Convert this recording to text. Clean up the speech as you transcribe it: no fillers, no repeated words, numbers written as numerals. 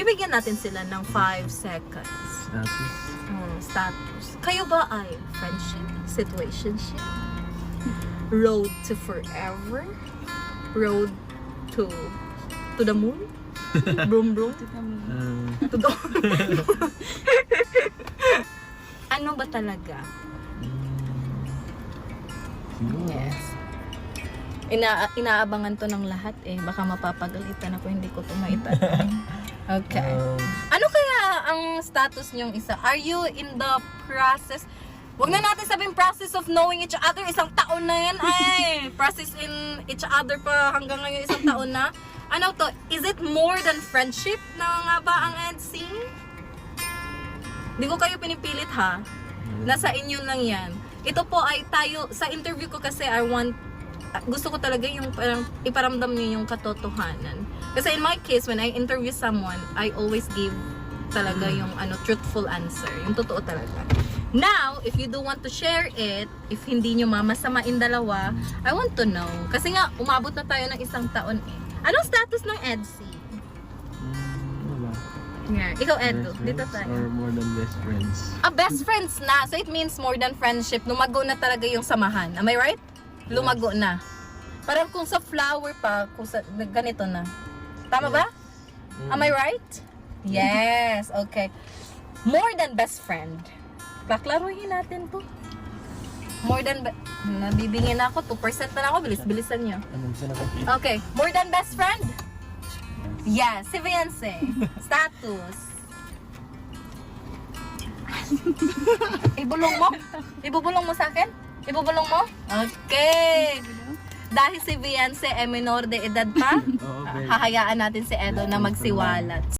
Bibigyan natin sila ng 5 seconds. Status. Status. Kayo ba ay friendship, situationship, road to forever, road to the moon, broom broom, to the ano ba talaga? Yes. Inaabangan to ng lahat eh. Baka mapapagalitan ako, hindi ko to maitanong. Okay. Ano kaya ang status niyong isa? Are you in the process? Huwag na natin sabihin process of knowing each other. Isang taon na yan ay. Process in each other pa hanggang ngayon isang taon na. Ano to? Is it more than friendship na nga ba ang EDC? Hindi ko kayo pinipilit ha. Nasa inyo lang yan. Ito po ay tayo, sa interview ko kasi gusto ko talaga yung parang iparamdam niyo yung katotohanan. Kasi in my case, when I interview someone, I always give talaga yung truthful answer. Yung totoo talaga. Now, if you do want to share it, if hindi nyo mamasamain dalawa, I want to know. Kasi nga, umabot na tayo ng isang taon eh. Anong status ng EDC? Wala. Yeah. Ikaw, Edo, Best dito friends tayo. or more than best friends? Best friends na. So, it means more than friendship. Lumago na talaga yung samahan. Am I right? Lumago na. Parang kung sa flower pa, kung sa ganito na. Tama ba? Am I right? Yes. Okay. More than best friend. Paklaruhin natin to. More than... Nabibingin ako. 2% na lang ako. Bilis-bilisan nyo. Anong sinabi? Okay. More than best friend? Yes. Si Viance. Status. Ibulong mo? Ibubulong mo sa akin? Ibubulong mo? Okay. Dahil si Viance ay minor de edad pa, Oo, very. hahayaan natin si Edo na magsiwalat.